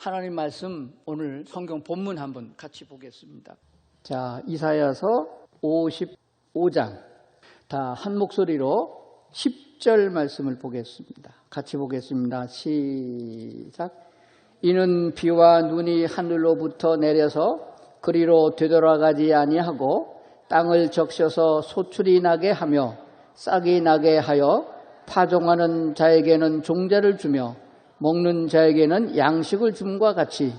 하나님 말씀 오늘 성경 본문 한번 같이 보겠습니다. 자, 이사야서 55장 다 한 목소리로 10절 말씀을 보겠습니다. 같이 보겠습니다. 시작. 이는 비와 눈이 하늘로부터 내려서 그리로 되돌아가지 아니하고 땅을 적셔서 소출이 나게 하며 싹이 나게 하여 파종하는 자에게는 종자를 주며 먹는 자에게는 양식을 줌과 같이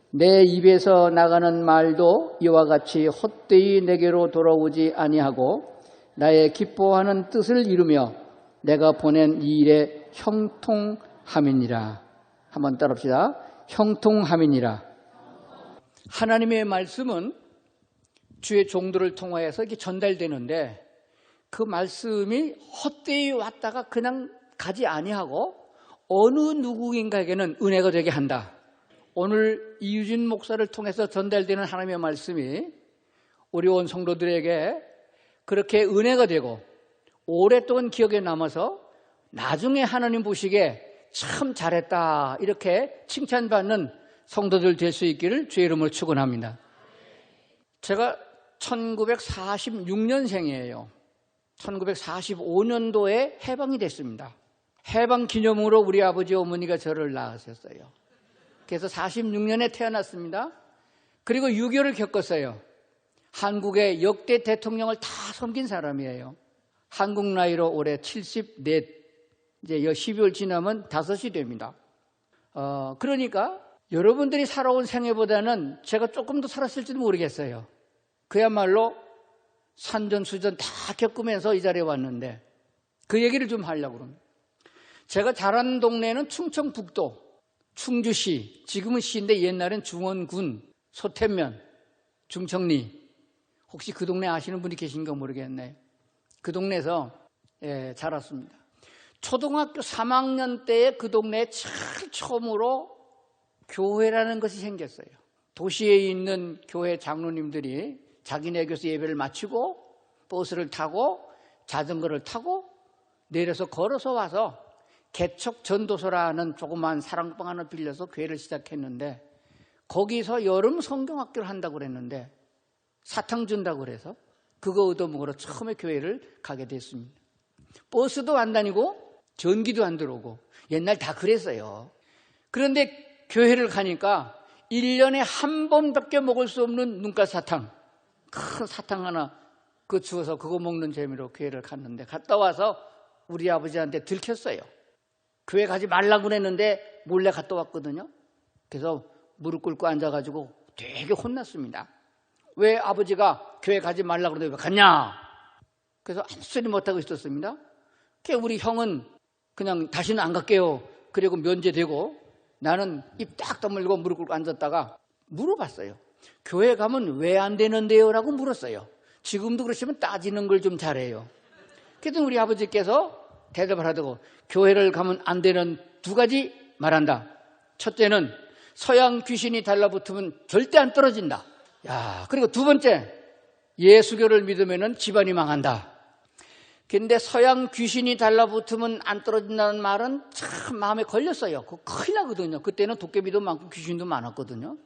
내 입에서 나가는 말도 이와 같이 헛되이 내게로 돌아오지 아니하고 나의 기뻐하는 뜻을 이루며 내가 보낸 이 일에 형통함이니라. 한번 따라합시다. 형통함이니라. 하나님의 말씀은 주의 종들을 통하여서 이렇게 전달되는데 그 말씀이 헛되이 왔다가 그냥 가지 아니하고 어느 누구인가에게는 은혜가 되게 한다. 오늘 이유진 목사를 통해서 전달되는 하나님의 말씀이 우리 온 성도들에게 그렇게 은혜가 되고 오랫동안 기억에 남아서 나중에 하나님 보시기에 참 잘했다 이렇게 칭찬받는 성도들 될 수 있기를 주의 이름으로 축원합니다. 제가 1946년생이에요. 1945년도에 해방이 됐습니다. 해방 기념으로 우리 아버지 어머니가 저를 낳으셨어요. 그래서 46년에 태어났습니다. 그리고 6.25를 겪었어요. 한국의 역대 대통령을 다 섬긴 사람이에요. 한국 나이로 올해 74, 이제 12월 지나면 5이 됩니다. 그러니까 여러분들이 살아온 생애보다는 제가 조금 더 살았을지도 모르겠어요. 그야말로 산전수전 다 겪으면서 이 자리에 왔는데 그 얘기를 좀 하려고 합니다. 제가 자란 동네는 충청북도 충주시, 지금은 시인데 옛날엔 중원군, 소태면, 중청리. 혹시 그 동네 아시는 분이 계신가 모르겠네. 그 동네에서 자랐습니다. 초등학교 3학년 때에 그 동네에 제일 처음으로 교회라는 것이 생겼어요. 도시에 있는 교회 장로님들이 자기네교에서 예배를 마치고 버스를 타고 자전거를 타고 내려서 걸어서 와서 개척 전도소라는 조그만 사랑방 하나 빌려서 교회를 시작했는데 거기서 여름 성경학교를 한다고 그랬는데 사탕 준다고 그래서 그거 얻어먹으러 처음에 교회를 가게 됐습니다. 버스도 안 다니고 전기도 안 들어오고 옛날 다 그랬어요. 그런데 교회를 가니까 1년에 한 번밖에 먹을 수 없는 눈깔 사탕, 큰 사탕 하나 그거 주워서 그거 먹는 재미로 교회를 갔는데 갔다 와서 우리 아버지한테 들켰어요. 교회 가지 말라고 그랬는데 몰래 갔다 왔거든요. 그래서 무릎 꿇고 앉아가지고 되게 혼났습니다. 왜 아버지가 교회 가지 말라고 그러는데 왜 갔냐? 그래서 아무 소리 못하고 있었습니다. 그래서 우리 형은 그냥 다시는 안 갈게요. 그리고 면제되고 나는 입 딱 다물고 무릎 꿇고 앉았다가 물어봤어요. 교회 가면 왜 안 되는데요? 라고 물었어요. 지금도 그러시면 따지는 걸 좀 잘해요. 그래서 우리 아버지께서 대답을 하더고 교회를 가면 안 되는 두 가지 말한다. 첫째는 서양 귀신이 달라붙으면 절대 안 떨어진다. 야, 그리고 두 번째 예수교를 믿으면 집안이 망한다. 근데 서양 귀신이 달라붙으면 안 떨어진다는 말은 참 마음에 걸렸어요. 그거 큰일 나거든요. 그때는 도깨비도 많고 귀신도 많았거든요.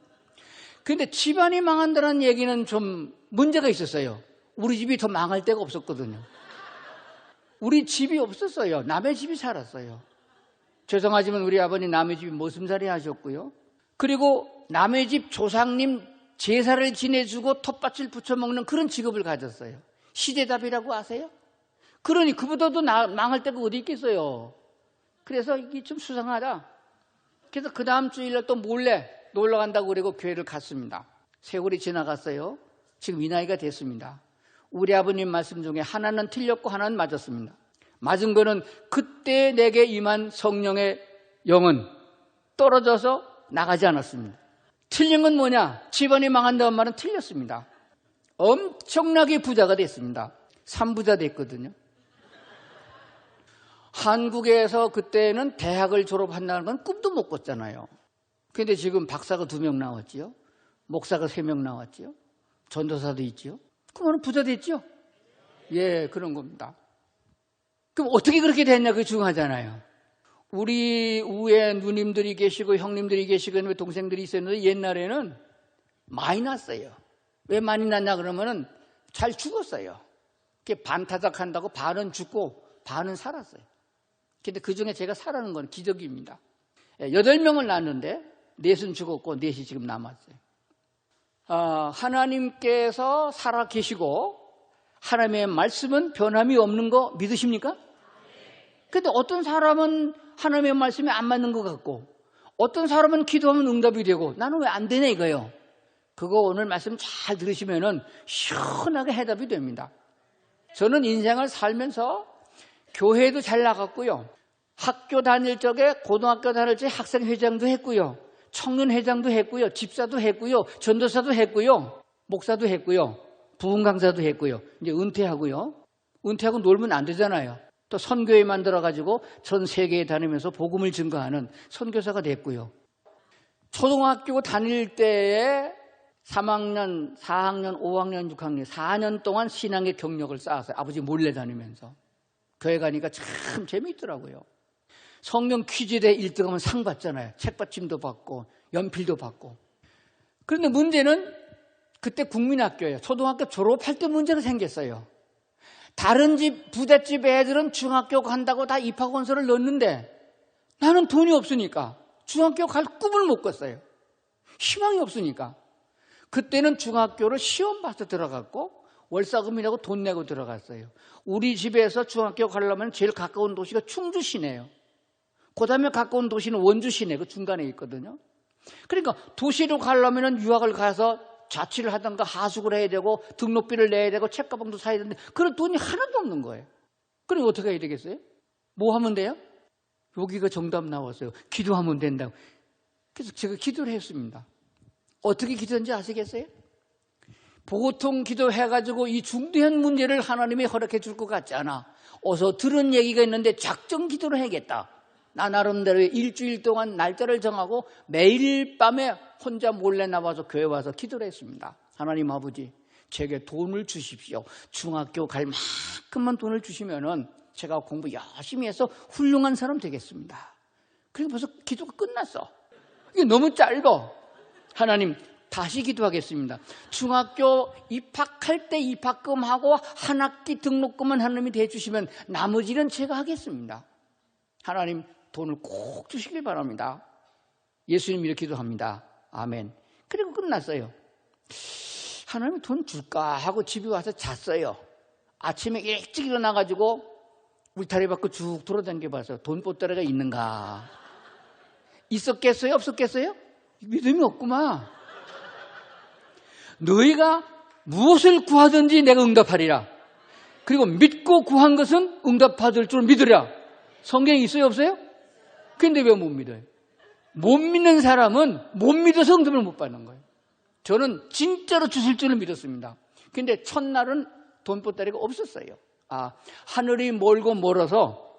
근데 집안이 망한다는 얘기는 좀 문제가 있었어요. 우리 집이 더 망할 데가 없었거든요. 우리 집이 없었어요. 남의 집이 살았어요. 죄송하지만 우리 아버님 남의 집이 모슴살이 하셨고요. 그리고 남의 집 조상님 제사를 지내주고 텃밭을 부쳐먹는 그런 직업을 가졌어요. 시대답이라고 아세요? 그러니 그보다도 망할 데가 어디 있겠어요. 그래서 이게 좀 수상하다. 그래서 그 다음 주일날 또 몰래 놀러 간다고 그러고 교회를 갔습니다. 세월이 지나갔어요. 지금 이 나이가 됐습니다. 우리 아버님 말씀 중에 하나는 틀렸고 하나는 맞았습니다. 맞은 거는 그때 내게 임한 성령의 영은 떨어져서 나가지 않았습니다. 틀린 건 뭐냐? 집안이 망한다는 말은 틀렸습니다. 엄청나게 부자가 됐습니다. 3부자 됐거든요. 한국에서 그때는 대학을 졸업한다는 건 꿈도 못 꿨잖아요. 그런데 지금 박사가 2명 나왔지요. 목사가 3명 나왔지요. 전도사도 있지요. 그러면 부자 됐죠? 예, 그런 겁니다. 그럼 어떻게 그렇게 됐냐? 그게 중요하잖아요. 우리 위에 누님들이 계시고 형님들이 계시고 동생들이 있었는데 옛날에는 많이 났어요. 왜 많이 났냐 그러면은 잘 죽었어요. 반타작 한다고 반은 죽고 반은 살았어요. 근데 그 중에 제가 살아는 건 기적입니다. 8명을 낳았는데 4은 죽었고 4이 지금 남았어요. 하나님께서 살아 계시고 하나님의 말씀은 변함이 없는 거 믿으십니까? 근데 어떤 사람은 하나님의 말씀이 안 맞는 것 같고 어떤 사람은 기도하면 응답이 되고 나는 왜 안 되냐 이거예요. 그거 오늘 말씀 잘 들으시면은 시원하게 해답이 됩니다. 저는 인생을 살면서 교회도 잘 나갔고요. 학교 다닐 적에 고등학교 다닐 적에 학생회장도 했고요. 청년회장도 했고요. 집사도 했고요. 전도사도 했고요. 목사도 했고요. 부흥 강사도 했고요. 이제 은퇴하고요. 은퇴하고 놀면 안 되잖아요. 또 선교회 만들어가지고 전 세계에 다니면서 복음을 증거하는 선교사가 됐고요. 초등학교 다닐 때에 3학년, 4학년, 5학년, 6학년 4년 동안 신앙의 경력을 쌓았어요. 아버지 몰래 다니면서. 교회 가니까 참 재미있더라고요. 성경 퀴즈대 1등하면 상 받잖아요. 책받침도 받고 연필도 받고. 그런데 문제는 그때 국민학교예요. 초등학교 졸업할 때 문제가 생겼어요. 다른 집 부잣집 애들은 중학교 간다고 다 입학원서를 넣었는데 나는 돈이 없으니까 중학교 갈 꿈을 못 꿨어요. 희망이 없으니까. 그때는 중학교를 시험 봐서 들어갔고 월사금이라고 돈 내고 들어갔어요. 우리 집에서 중학교 가려면 제일 가까운 도시가 충주시내요. 그 다음에 가까운 도시는 원주시내, 그 중간에 있거든요. 그러니까 도시로 가려면 유학을 가서 자취를 하든가 하숙을 해야 되고 등록비를 내야 되고 책가방도 사야 되는데 그런 돈이 하나도 없는 거예요. 그럼 어떻게 해야 되겠어요? 뭐 하면 돼요? 여기가 정답 나왔어요. 기도하면 된다고. 그래서 제가 기도를 했습니다. 어떻게 기도했는지 아시겠어요? 보통 기도해가지고 이 중대한 문제를 하나님이 허락해 줄 것 같지 않아. 어서 들은 얘기가 있는데 작정 기도를 해야겠다. 나 나름대로 일주일 동안 날짜를 정하고 매일 밤에 혼자 몰래 나와서 교회 와서 기도를 했습니다. 하나님 아버지, 제게 돈을 주십시오. 중학교 갈 만큼만 돈을 주시면은 제가 공부 열심히 해서 훌륭한 사람 되겠습니다. 그리고 벌써 기도가 끝났어. 이게 너무 짧아. 하나님, 다시 기도하겠습니다. 중학교 입학할 때 입학금하고 한 학기 등록금은 하나님이 대주시면 나머지는 제가 하겠습니다. 하나님, 돈을 꼭 주시길 바랍니다. 예수님 이렇게 기도합니다. 아멘. 그리고 끝났어요. 하나님 돈 줄까 하고 집에 와서 잤어요. 아침에 일찍 일어나가지고 울타리 밖을 쭉 돌아다녀봐서 돈보따리가 있는가. 있었겠어요? 없었겠어요? 믿음이 없구만. 너희가 무엇을 구하든지 내가 응답하리라. 그리고 믿고 구한 것은 응답받을 줄 믿으라. 성경에 있어요? 없어요? 근데 왜 못 믿어요? 못 믿는 사람은 못 믿어서 응답을 못 받는 거예요. 저는 진짜로 주실 줄을 믿었습니다. 근데 첫날은 돈보따리가 없었어요. 하늘이 멀고 멀어서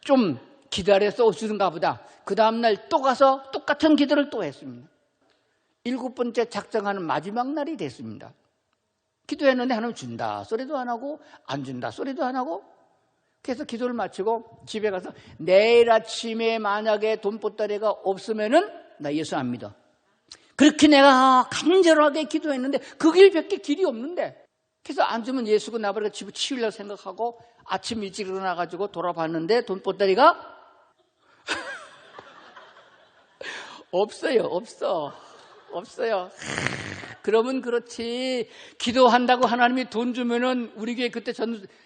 좀 기다려서 없으신가 보다. 그 다음날 또 가서 똑같은 기도를 또 했습니다. 7번째 작정하는 마지막 날이 됐습니다. 기도했는데 하나님 준다 소리도 안 하고 안 준다 소리도 안 하고. 그래서 기도를 마치고 집에 가서 내일 아침에 만약에 돈보따리가 없으면은 나 예수 안 믿어. 그렇게 내가 간절하게 기도했는데 그 길밖에 길이 없는데. 그래서 안 주면 예수가 나버리고 집을 치우려고 생각하고 아침 일찍 일어나가지고 돌아봤는데 돈보따리가 없어요. 그러면 그렇지. 기도한다고 하나님이 돈 주면은 우리 교회 그때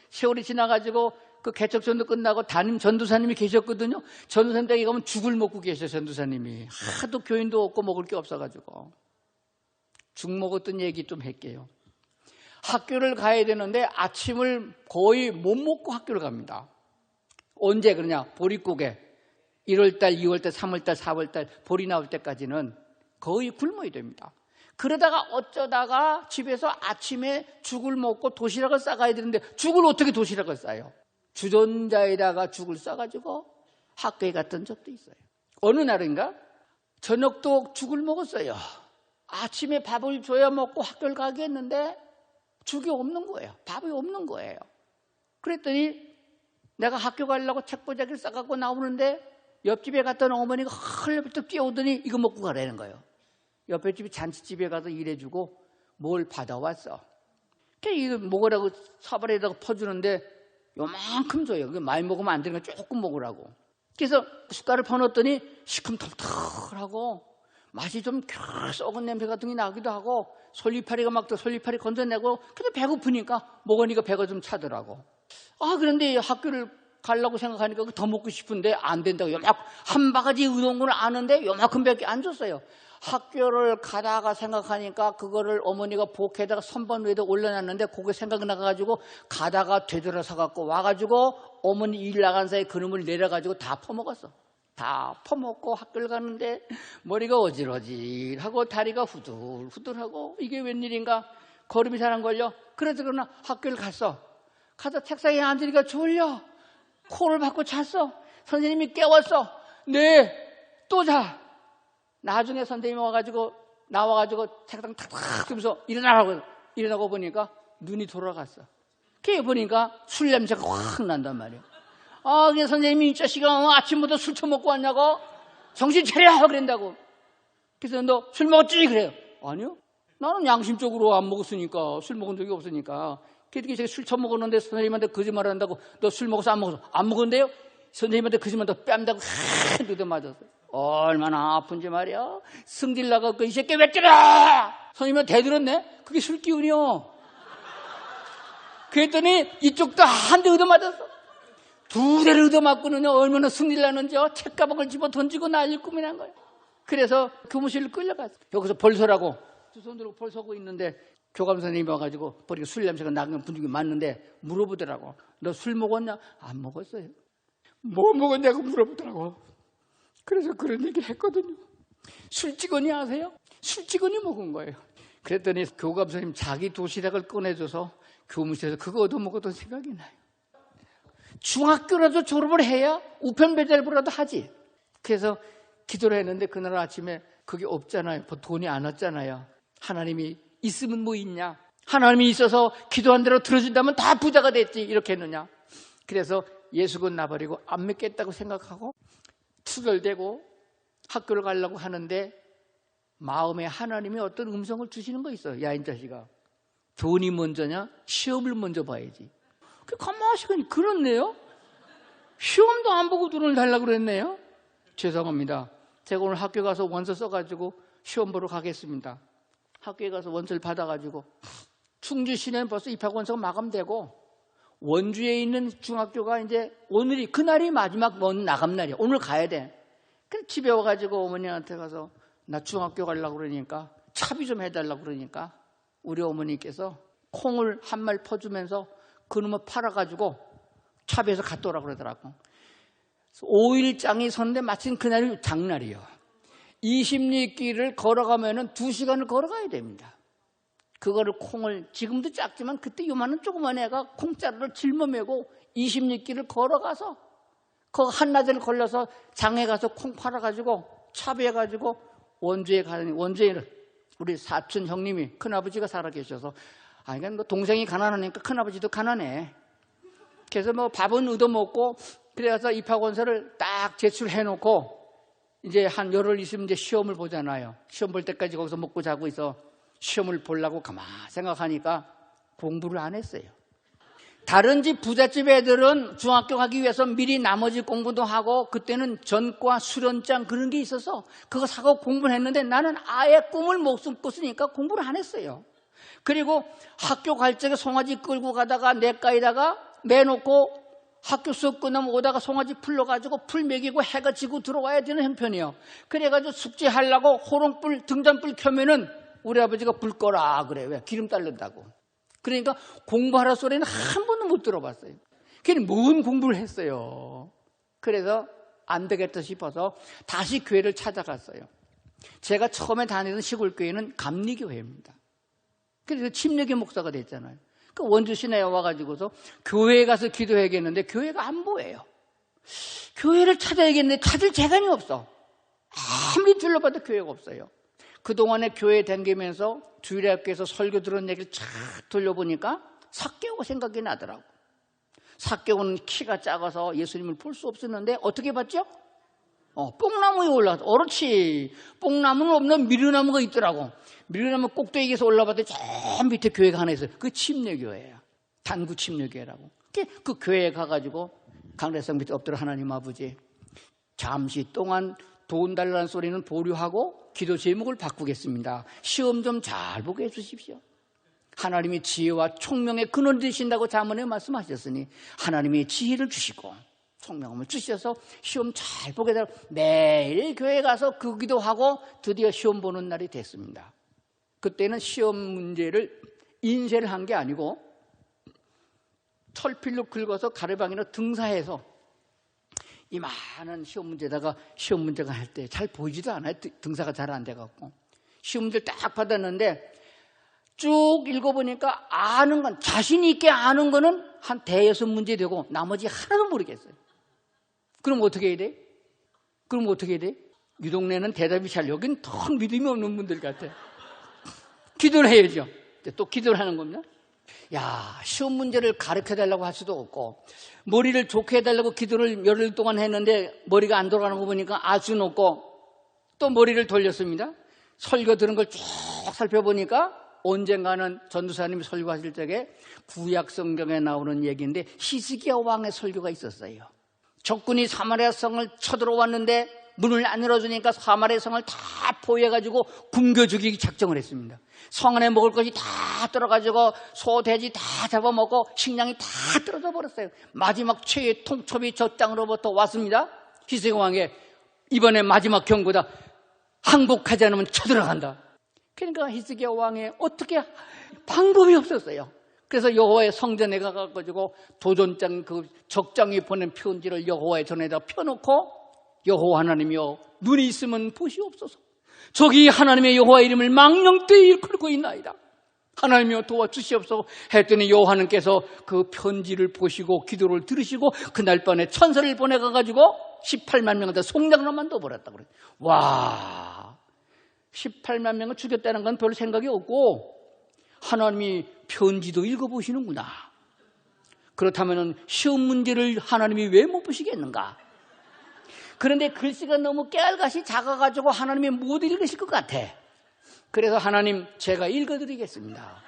세월이 지나가지고 그 개척전도 끝나고 담임 전도사님이 계셨거든요. 전도사님 댁에 가면 죽을 먹고 계셔. 전도사님이 하도 교인도 없고 먹을 게 없어가지고 죽 먹었던 얘기 좀 할게요. 학교를 가야 되는데 아침을 거의 못 먹고 학교를 갑니다. 언제 그러냐? 보릿고개 1월달, 2월달, 3월달, 4월달 보리 나올 때까지는 거의 굶어야 됩니다. 그러다가 어쩌다가 집에서 아침에 죽을 먹고 도시락을 싸가야 되는데 죽을 어떻게 도시락을 싸요? 주전자에다가 죽을 싸가지고 학교에 갔던 적도 있어요. 어느 날인가 저녁도 죽을 먹었어요. 아침에 밥을 줘야 먹고 학교를 가겠는데 죽이 없는 거예요. 밥이 없는 거예요. 그랬더니 내가 학교 가려고 책보자기를 싸갖고 나오는데 옆집에 갔던 어머니가 헐레벌떡 뛰어오더니 이거 먹고 가라는 거예요. 옆에 집이 잔치집에 가서 일해주고 뭘 받아왔어. 이거 먹으라고 사발에다가 퍼주는데 요만큼 줘요. 많이 먹으면 안 되는 거 조금 먹으라고. 그래서 숟갈을 퍼넣었더니 시큼털털하고 맛이 좀 썩은 냄새 같은 게 나기도 하고 솔잎파리가 막 솔잎파리 건져내고 근데 배고프니까 먹으니까 배가 좀 차더라고. 그런데 학교를 가려고 생각하니까 더 먹고 싶은데 안 된다고. 한 바가지 우동군을 아는데 요만큼 밖에 안 줬어요. 학교를 가다가 생각하니까 그거를 어머니가 복에다가 선반 위에다 올려놨는데 그게 생각이 나가지고 가다가 되돌아서 갖고 와가지고 어머니 일 나간 사이에 그놈을 내려가지고 다 퍼먹었어. 다 퍼먹고 학교를 가는데 머리가 어질어질하고 다리가 후들후들하고 이게 웬일인가 걸음이 잘 안 걸려. 그래서 그러나 학교를 갔어. 가서 책상에 앉으니까 졸려. 코를 박고 잤어. 선생님이 깨웠어. 네, 또 자. 나중에 선생님이 나와가지고 책상 탁탁 하면서 일어나고 보니까 눈이 돌아갔어. 그게 보니까 술 냄새가 확 난단 말이야. 그냥 선생님이 이 자식아 아침부터 술 처먹고 왔냐고? 정신 차려! 그런다고. 그래서 너 술 먹었지? 그래요. 아니요. 나는 양심적으로 안 먹었으니까, 술 먹은 적이 없으니까. 그렇게 제가 술 처먹었는데 선생님한테 거짓말 한다고 너 술 먹었어? 안 먹었어? 안 먹었는데요? 선생님한테 거짓말 더 뺨다고 두대 맞았어. 얼마나 아픈지 말이야. 승질 나갖고 이 새끼 왜 때려! 선생님한테 대들었네? 그게 술 기운이요. 그랬더니 이쪽도 한 대 얻어맞았어. 두 대를 얻어맞고는 얼마나 승질 나는지요. 책가방을 집어 던지고 난리 꿈이 난 거예요. 그래서 교무실로 끌려갔어. 여기서 벌서라고 두 손 들고 벌서고 있는데 교감 선생님이 와가지고 버리고 술 냄새가 나는 분위기 맞는데 물어보더라고. 너 술 먹었냐? 안 먹었어요. 뭐 먹었냐고 물어보더라고. 그래서 그런 얘기를 했거든요. 술찌꺼니 아세요? 술찌꺼니 먹은 거예요. 그랬더니 교감 선생님 자기 도시락을 꺼내줘서 교무실에서 그거 얻어먹었던 생각이 나요. 중학교라도 졸업을 해야 우편배달부라도 하지. 그래서 기도를 했는데 그날 아침에 그게 없잖아요. 돈이 안 왔잖아요. 하나님이 있으면 뭐 있냐? 하나님이 있어서 기도한 대로 들어준다면 다 부자가 됐지. 이렇게 했느냐? 그래서 예수군 나버리고 안 믿겠다고 생각하고 투덜대고 학교를 가려고 하는데 마음에 하나님이 어떤 음성을 주시는 거 있어요. 야, 이 자식아. 돈이 먼저냐? 시험을 먼저 봐야지. 가만히 있으니 그렇네요. 시험도 안 보고 돈을 달라고 그랬네요. 죄송합니다. 제가 오늘 학교 가서 원서 써가지고 시험 보러 가겠습니다. 학교에 가서 원서를 받아가지고 충주 시내는 벌써 입학 원서가 마감되고 원주에 있는 중학교가 이제 오늘이 그날이 마지막 나감날이야. 오늘 가야 돼. 그래서 집에 와가지고 어머니한테 가서 나 중학교 가려고 그러니까 차비 좀 해달라고 그러니까 우리 어머니께서 콩을 한 말 퍼주면서 그놈을 팔아가지고 차비에서 갔다 오라고 그러더라고. 5일장이 섰는데 마침 그날이 장날이요. 20리길을 걸어가면은 2시간을 걸어가야 됩니다. 그거를 콩을 지금도 작지만 그때 요만한 조그만 애가 콩자루를 짊어매고 20리길을 걸어가서 그 한낮을 걸려서 장에 가서 콩 팔아가지고 차비해가지고 원주에 가니 원주에는 우리 사촌 형님이 큰아버지가 살아계셔서 그러니까 동생이 가난하니까 큰아버지도 가난해. 그래서 밥은 얻어먹고 그래서 입학원서를 딱 제출해놓고 이제 한 열흘 있으면 이제 시험을 보잖아요. 시험 볼 때까지 거기서 먹고 자고 있어. 시험을 보려고 가만 생각하니까 공부를 안 했어요. 다른 집 부잣집 애들은 중학교 가기 위해서 미리 나머지 공부도 하고 그때는 전과 수련장 그런 게 있어서 그거 사고 공부를 했는데 나는 아예 꿈을 목숨 꿨으니까 공부를 안 했어요. 그리고 학교 갈 적에 송아지 끌고 가다가 냇가에다가 매놓고 학교 수업 끝나면 오다가 송아지 풀러가지고 풀 먹이고 해가 지고 들어와야 되는 형편이에요. 그래가지고 숙제하려고 호롱불 등잔불 켜면은 우리 아버지가 불 꺼라 그래. 왜? 기름 따른다고. 그러니까 공부하라 소리는 한 번도 못 들어봤어요. 걔는 뭔 공부를 했어요. 그래서 안 되겠다 싶어서 다시 교회를 찾아갔어요. 제가 처음에 다니던 시골 교회는 감리교회입니다. 그래서 침례교 목사가 됐잖아요. 그 원주 시내에 와가지고서 교회에 가서 기도해야겠는데 교회가 안 보여요. 교회를 찾아야겠는데 찾을 재간이 없어. 아무리 둘러봐도 교회가 없어요. 그동안에 교회 다니면서 주일학교에서 설교 들은 얘기를 쫙 돌려보니까 삭개오가 생각이 나더라고. 삭개오는 키가 작아서 예수님을 볼 수 없었는데 어떻게 봤죠? 뽕나무에 올라가서. 옳지. 뽕나무는 없는 미르나무가 있더라고. 미르나무 꼭대기에서 올라봤더니 저 밑에 교회가 하나 있어요. 그 침례교회예요. 단구 침례교회라고. 그 교회에 가가지고 강례성 밑에 엎드려 하나님 아버지, 잠시 동안 돈 달라는 소리는 보류하고 기도 제목을 바꾸겠습니다. 시험 좀 잘 보게 해주십시오. 하나님이 지혜와 총명의 근원이 되신다고 잠언에 말씀하셨으니 하나님이 지혜를 주시고 총명함을 주셔서 시험 잘 보게 되고 매일 교회 가서 그 기도하고 드디어 시험 보는 날이 됐습니다. 그때는 시험 문제를 인쇄를 한 게 아니고 철필로 긁어서 가래방이나 등사해서 이 많은 시험 문제다가 시험 문제가 할 때 잘 보이지도 않아요. 등사가 잘 안 돼갖고 시험 문제를 딱 받았는데 쭉 읽어보니까 아는 건, 자신 있게 아는 거는 한 대여섯 문제 되고 나머지 하나도 모르겠어요. 그럼 어떻게 해야 돼? 그럼 어떻게 해야 돼? 이 동네는 대답이 잘, 여긴 턱 믿음이 없는 분들 같아. 기도를 해야죠. 또 기도를 하는 겁니다. 야, 시험 문제를 가르쳐달라고 할 수도 없고 머리를 좋게 해달라고 기도를 열흘 동안 했는데 머리가 안 돌아가는 거 보니까 알 수는 없고 또 머리를 돌렸습니다. 설교 들은 걸 쭉 살펴보니까 언젠가는 전도사님이 설교하실 적에 구약 성경에 나오는 얘기인데 히스기야 왕의 설교가 있었어요. 적군이 사마리아 성을 쳐들어왔는데 문을 안 열어주니까 사마리아 성을 다 포위해가지고 굶겨 죽이기 작정을 했습니다. 성 안에 먹을 것이 다 떨어가지고 소, 돼지 다 잡아먹고 식량이 다 떨어져 버렸어요. 마지막 최후의 통첩이 저 땅으로부터 왔습니다. 히스기야 왕의 이번에 마지막 경고다. 항복하지 않으면 쳐들어간다. 그러니까 히스기야 왕의 어떻게 방법이 없었어요. 그래서 여호와의 성전에 가가지고 도전장 그 적장이 보낸 편지를 여호와의 전에다 펴놓고 여호와 하나님이여 눈이 있으면 보시옵소서. 저기 하나님의 여호와 이름을 망령되이 일컬고 있나이다. 하나님이여 도와주시옵소서 했더니 여호와 하나님께서 그 편지를 보시고 기도를 들으시고 그날 밤에 천사를 보내가지고 18만 명한테 송장으로 만들어버렸다고 그래요. 와, 18만 명을 죽였다는 건 별 생각이 없고 하나님이 편지도 읽어보시는구나. 그렇다면 시험 문제를 하나님이 왜 못 보시겠는가? 그런데 글씨가 너무 깨알같이 작아가지고 하나님이 못 읽으실 것 같아. 그래서 하나님 제가 읽어드리겠습니다.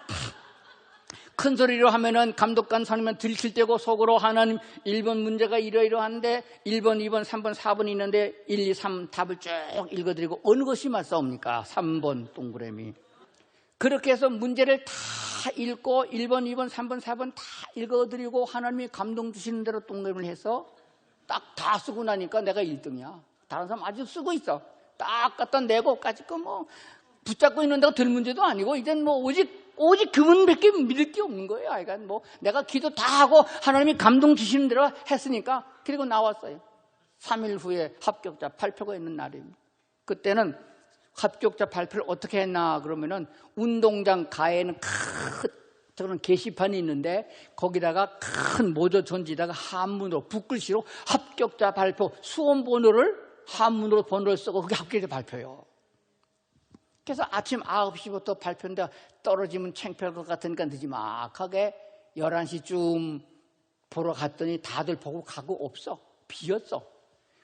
큰 소리로 하면은 감독관 선임은 들킬 때고 속으로 하나님 1번 문제가 이러이러한데 1번, 2번, 3번, 4번이 있는데 1, 2, 3 답을 쭉 읽어드리고 어느 것이 맞사옵니까? 3번 동그라미. 그렇게 해서 문제를 다 읽고 1번, 2번, 3번, 4번 다 읽어드리고 하나님이 감동 주시는 대로 동그라미를 해서 딱 다 쓰고 나니까 내가 1등이야. 다른 사람 아직 쓰고 있어. 딱 갖다 내고까지 거 뭐 붙잡고 있는다고 될 문제도 아니고 이젠 뭐 오직 그분밖에 믿을 게 없는 거예요. 그러니까 뭐 내가 기도 다 하고 하나님이 감동 주시는 대로 했으니까 그리고 나왔어요. 3일 후에 합격자 발표가 있는 날입니다. 그때는 합격자 발표를 어떻게 했나 그러면은 운동장 가에는 큰 저런 게시판이 있는데 거기다가 큰 모조 전지다가 한문으로 붓글씨로 합격자 발표 수험 번호를 한문으로 번호를 쓰고 그게 합격자 발표요. 그래서 아침 9시부터 발표인데 떨어지면 창피할 것 같으니까 늦지막하게 11시쯤 보러 갔더니 다들 보고 가고 없어. 비었어.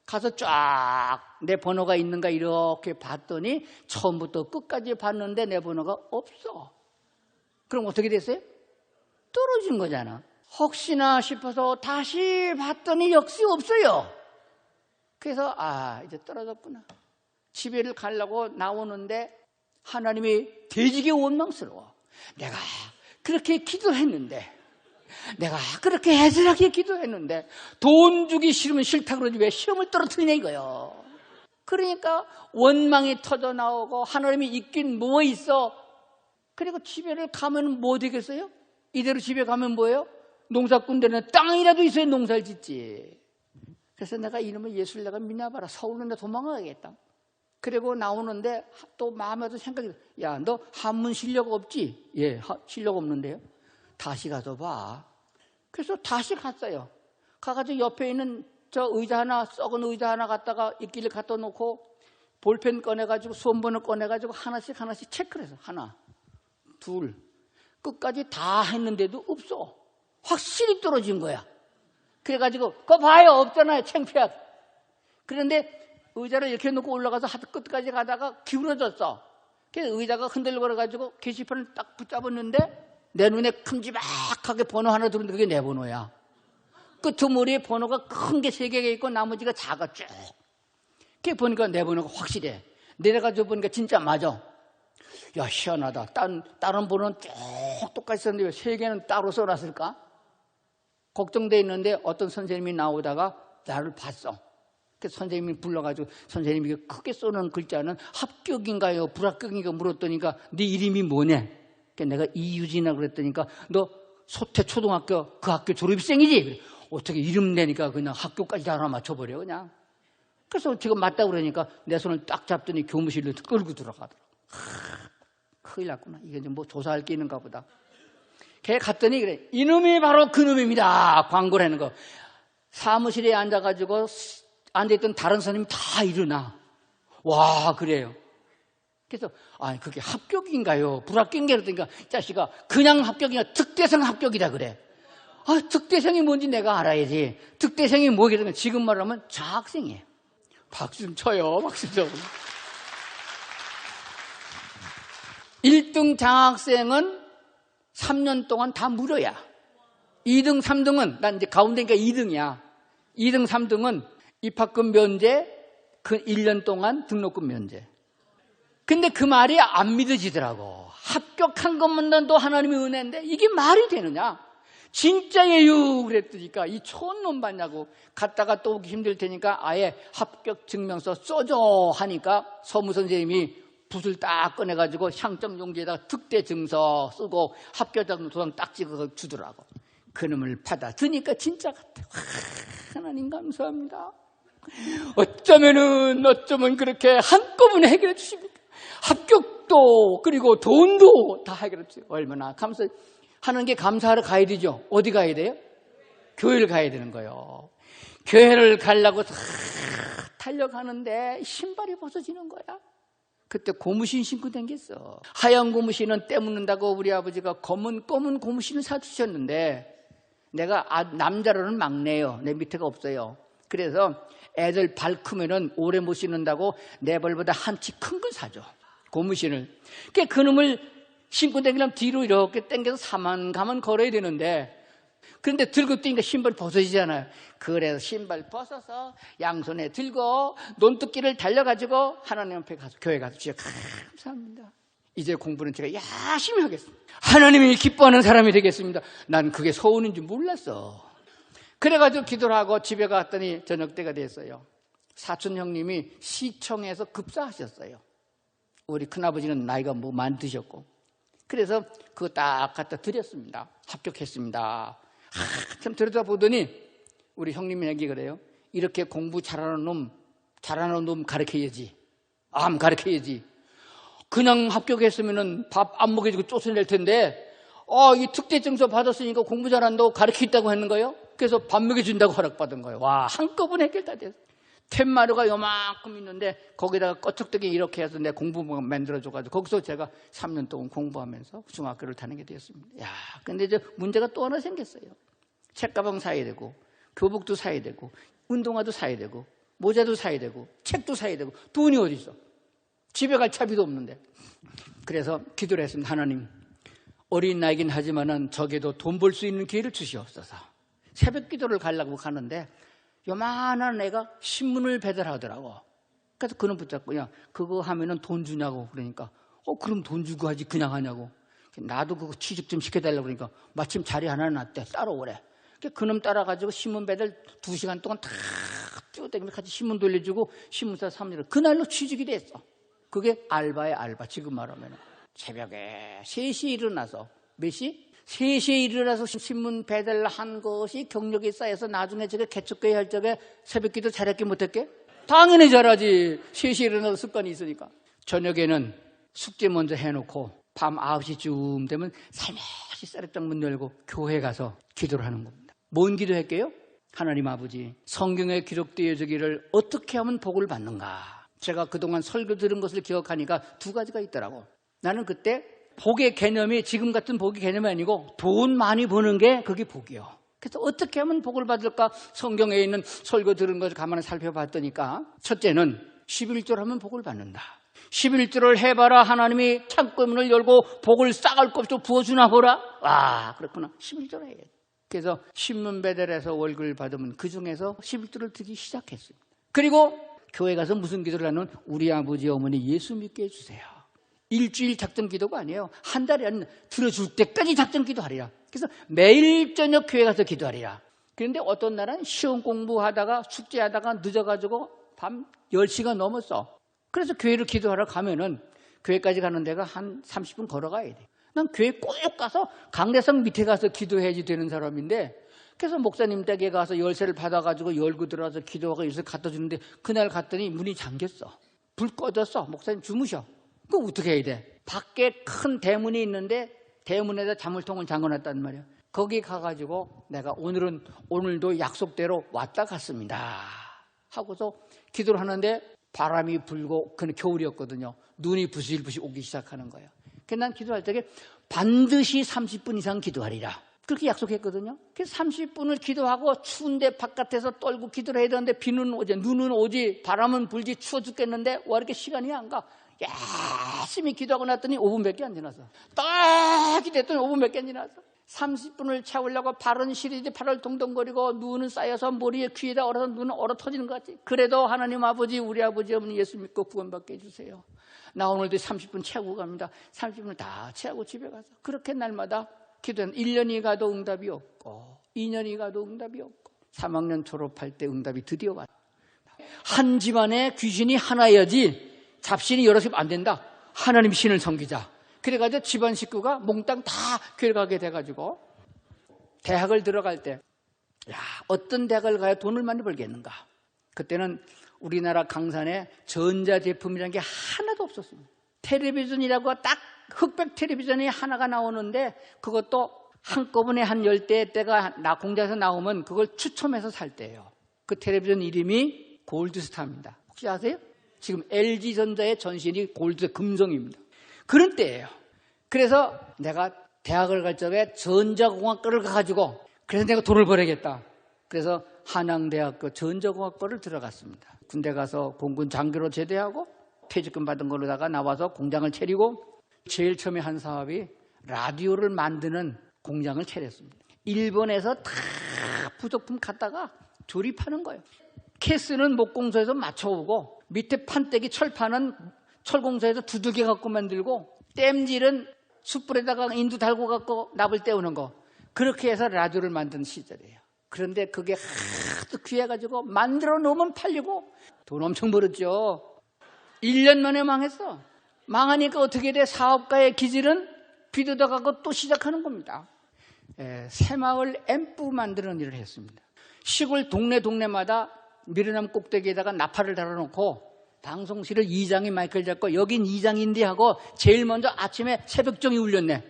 가서 쫙 내 번호가 있는가 이렇게 봤더니 처음부터 끝까지 봤는데 내 번호가 없어. 그럼 어떻게 됐어요? 떨어진 거잖아. 혹시나 싶어서 다시 봤더니 역시 없어요. 그래서 이제 떨어졌구나. 집에를 가려고 나오는데 하나님이 되지게 원망스러워. 내가 그렇게 기도를 했는데 내가 그렇게 애절하게 기도했는데 돈 주기 싫으면 싫다 그러지 왜 시험을 떨어뜨리냐 이거요. 그러니까 원망이 터져 나오고 하나님이 있긴 뭐 있어. 그리고 집에를 가면 뭐 되겠어요? 이대로 집에 가면 뭐예요? 농사꾼들은 땅이라도 있어야 농사를 짓지. 그래서 내가 이놈의 예수를 내가 믿나봐라. 서울로 내가 도망가야겠다. 그리고 나오는데 또 마음에도 생각이 야, 너 한문 실력 없지? 예, 실력 없는데요. 다시 가서 봐. 그래서 다시 갔어요. 가가지고 옆에 있는 저 의자 하나, 썩은 의자 하나 갖다가 있길래 갖다 놓고 볼펜 꺼내가지고 수험번호 꺼내가지고 하나씩 체크를 해서 하나, 둘, 끝까지 다 했는데도 없어. 확실히 떨어진 거야. 그래가지고 그거 봐요. 없잖아요. 창피하게. 그런데 의자를 이렇게 놓고 올라가서 끝까지 가다가 기울어졌어. 그래서 의자가 흔들거려가지고 게시판을 딱 붙잡았는데 내 눈에 큼지막하게 번호 하나 들었는데 그게 내 번호야. 끄트머리에 번호가 큰 게 3개가 있고 나머지가 작아 쭉. 그게 보니까 내 번호가 확실해. 내려가지고 보니까 진짜 맞아. 야, 희한하다. 다른 번호는 쭉 똑같이 썼는데 왜 3개는 따로 써놨을까? 걱정돼 있는데 어떤 선생님이 나오다가 나를 봤어. 그래서 선생님이 불러가지고 선생님이 크게 써놓은 글자는 합격인가요? 불합격인가 물었더니까 네 이름이 뭐냐? 그래서 내가 이유진이라고 그랬더니까 너 소태 초등학교 그 학교 졸업생이지? 그래. 어떻게 이름 내니까 그냥 학교까지 다 하나 맞춰버려 그냥. 그래서 지금 맞다고 그러니까 내 손을 딱 잡더니 교무실로 끌고 들어가더라고. 큰일 났구나. 이게 뭐 조사할 게 있는가 보다. 걔 갔더니 그래. 이놈이 바로 그놈입니다. 광고를 하는 거. 사무실에 앉아가지고 앉아있던 다른 선생님이 다 일어나. 와, 그래요. 그래서, 그게 합격인가요? 불합격인가? 그러니까, 이 자식아, 그냥 합격이냐, 특대생 합격이다 그래. 특대생이 뭔지 내가 알아야지. 특대생이 뭐겠든 지금 말하면 장학생이에요. 박수 좀 쳐요, 박수 좀. 1등 장학생은 3년 동안 다 무료야. 2등, 3등은, 난 이제 가운데니까 2등이야. 2등, 3등은 입학금 면제, 그 1년 동안 등록금 면제. 근데 그 말이 안 믿어지더라고. 합격한 것만도 하나님의 은혜인데 이게 말이 되느냐? 진짜예요. 그랬더니까 이 촌놈 봤냐고. 갔다가 또 오기 힘들 테니까 아예 합격 증명서 써줘 하니까 서무 선생님이 붓을 딱 꺼내가지고 향점 용지에다가 특대 증서 쓰고 합격자 도장 딱 찍어서 주더라고. 그놈을 받아드니까 진짜 같아. 하나님 감사합니다. 어쩌면 그렇게 한꺼번에 해결해 주십니까? 합격도 그리고 돈도 다 해결해 주세요. 얼마나 감사 하는 게 감사하러 가야 되죠. 어디 가야 돼요? 교회를 가야 되는 거예요. 교회를 가려고 다 달려가는데 신발이 벗어지는 거야. 그때 고무신 신고 다녔어. 하얀 고무신은 때 묻는다고 우리 아버지가 검은 고무신을 사주셨는데 내가 남자로는 막내요. 내 밑에가 없어요. 그래서 애들 발 크면은 오래 못 신는다고 내 발보다 한 치 큰 걸 사줘. 고무신을. 그놈을 신고 다니려면 뒤로 이렇게 당겨서 사만가만 걸어야 되는데 그런데 들고 뛰니까 신발 벗어지잖아요. 그래서 신발 벗어서 양손에 들고 논두끼를 달려가지고 하나님 앞에 가서 교회 가서 주여 감사합니다. 이제 공부는 제가 열심히 하겠습니다. 하나님이 기뻐하는 사람이 되겠습니다. 난 그게 소원인 줄 몰랐어. 그래가지고 기도를 하고 집에 갔더니 저녁 때가 됐어요. 사촌 형님이 시청에서 급사하셨어요. 우리 큰아버지는 나이가 뭐 많으셨고 그래서 그거 딱 갖다 드렸습니다. 합격했습니다. 참 들여다보더니 우리 형님이 얘기 그래요. 이렇게 공부 잘하는 놈 가르쳐야지. 암 가르쳐야지. 그냥 합격했으면은 밥 안 먹여주고 쫓아낼 텐데 이 특대증서 받았으니까 공부 잘한다고 가르치겠다고 했는 거예요. 그래서 밥 먹여준다고 허락받은 거예요. 와, 한꺼번에 해결 다 됐어. 툇마루가 요만큼 있는데 거기다가 꺼쩍대기 이렇게 해서 내 공부만 만들어줘가지고 거기서 제가 3년 동안 공부하면서 중학교를 다니게 되었습니다. 야, 근데 이제 문제가 또 하나 생겼어요. 책가방 사야 되고 교복도 사야 되고 운동화도 사야 되고 모자도 사야 되고 책도 사야 되고 돈이 어디 있어? 집에 갈 차비도 없는데. 그래서 기도를 했습니다. 하나님, 어린 나이긴 하지만은 적에도 돈 벌 수 있는 기회를 주시옵소서. 새벽 기도를 가려고 가는데 요만한 애가 신문을 배달하더라고. 그래서 그놈 붙잡고 야, 그거 하면은 돈 주냐고 그러니까 그럼 돈 주고 하지 그냥 하냐고. 나도 그거 취직 좀 시켜달라고 그러니까 마침 자리 하나 났대. 따라오래. 그놈 따라가지고 신문 배달 2시간 동안 다 뛰어다니면서 같이 신문 돌려주고 신문사 사무실 그날로 취직이 됐어. 그게 알바야 알바. 지금 말하면 새벽에 3시에 일어나서 몇 시? 3시에 일어나서 신문 배달한 것이 경력이 쌓여서 나중에 저게 개척교회 할 적에 새벽기도 잘했게 못했게? 당연히 잘하지. 3시에 일어나서 습관이 있으니까. 저녁에는 숙제 먼저 해놓고 밤 9시쯤 되면 살며시 쌀흙장 문 열고 교회 가서 기도를 하는 겁니다. 뭔 기도했게요? 하나님 아버지, 성경에 기록되어지기를 어떻게 하면 복을 받는가? 제가 그동안 설교 들은 것을 기억하니까 2가지가 있더라고. 나는 그때 복의 개념이 지금 같은 복의 개념이 아니고 돈 많이 버는 게 그게 복이요. 그래서 어떻게 하면 복을 받을까? 성경에 있는 설교 들은 것을 가만히 살펴봤더니까 첫째는 11절 하면 복을 받는다. 11절을 해봐라. 하나님이 창고의 문을 열고 복을 싹할 것 없이 부어주나 보라. 와, 그렇구나. 11절 해야 돼. 그래서 신문 배달해서 월급을 받으면 그중에서 11절을 드리기 시작했습니다. 그리고 교회 가서 무슨 기도를 하는 우리 아버지 어머니 예수 믿게 해주세요. 일주일 작전 기도가 아니에요. 한 달에 한 들어줄 때까지 작전 기도하리라. 그래서 매일 저녁 교회 가서 기도하리라. 그런데 어떤 날은 시험 공부하다가 숙제하다가 늦어가지고 밤 10시가 넘었어. 그래서 교회를 기도하러 가면은 교회까지 가는 데가 한 30분 걸어가야 돼. 난 교회 꼭 가서 강대상 밑에 가서 기도해야지 되는 사람인데, 그래서 목사님 댁에 가서 열쇠를 받아가지고 열고 들어와서 기도하고 열쇠 갖다 주는데 그날 갔더니 문이 잠겼어. 불 꺼졌어. 목사님 주무셔. 그럼 어떻게 해야 돼? 밖에 큰 대문이 있는데 대문에다 자물통을 잠궈놨단 말이야. 거기 가가지고 내가 오늘도 약속대로 왔다 갔습니다 하고서 기도를 하는데 바람이 불고, 그는 겨울이었거든요. 눈이 부실부실 오기 시작하는 거예요. 그래서 난 기도할 때 반드시 30분 이상 기도하리라. 그렇게 약속했거든요. 그래서 30분을 기도하고 추운데 바깥에서 떨고 기도를 해야 되는데 비는 오지, 눈은 오지, 바람은 불지, 추워 죽겠는데 왜 이렇게 시간이 안 가? 열심히 기도하고 났더니 5분밖에 안 지났어. 딱 기도했더니 5분밖에 안 지났어. 30분을 채우려고 발은 시리지 팔을 동동거리고 눈은 쌓여서 머리에 귀에다 얼어서 눈은 얼어 터지는 것 같지. 그래도 하나님 아버지, 우리 아버지 어머니 예수 믿고 구원받게 해주세요. 나 오늘도 30분 채우고 갑니다. 30분을 다 채우고 집에 가서 그렇게 날마다 기도한 1년이 가도 응답이 없고 2년이 가도 응답이 없고 3학년 졸업할 때 응답이 드디어 왔다. 한 집안에 귀신이 하나여야지 잡신이 여럿이 안 된다. 하나님 신을 섬기자. 그래가지고 집안 식구가 몽땅 다 교회 가게 돼가지고 대학을 들어갈 때, 야, 어떤 대학을 가야 돈을 많이 벌겠는가? 그때는 우리나라 강산에 전자제품이라는 게 하나도 없었습니다. 텔레비전이라고 딱 흑백 텔레비전이 하나가 나오는데 그것도 한꺼번에 한 10대가 공장에서 나오면 그걸 추첨해서 살 때예요. 그 텔레비전 이름이 골드스타입니다. 혹시 아세요? 지금 LG전자의 전신이 골드 금성입니다. 그런 때예요. 그래서 내가 대학을 갈 적에 전자공학과를 가가지고 그래서 내가 돈을 벌어야겠다. 그래서 한양대학교 전자공학과를 들어갔습니다. 군대 가서 공군 장교로 제대하고 퇴직금 받은 걸로다가 나와서 공장을 차리고 제일 처음에 한 사업이 라디오를 만드는 공장을 차렸습니다. 일본에서 다 부속품 갖다가 조립하는 거예요. 캐스는 목공소에서 맞춰오고 밑에 판때기 철판은 철공소에서 두들겨 갖고 만들고 땜질은 숯불에다가 인두 달고 갖고 납을 떼우는 거, 그렇게 해서 라디오를 만든 시절이에요. 그런데 그게 하도 귀해가지고 만들어 놓으면 팔리고 돈 엄청 벌었죠. 1년 만에 망했어. 망하니까 어떻게 돼? 사업가의 기질은 비도다가고 또 시작하는 겁니다. 새마을 앰프 만드는 일을 했습니다. 시골 동네마다 미르남 꼭대기에다가 나팔을 달아놓고 방송실을 이장이 마이크를 잡고 여긴 이장인데 하고 제일 먼저 아침에 새벽종이 울렸네.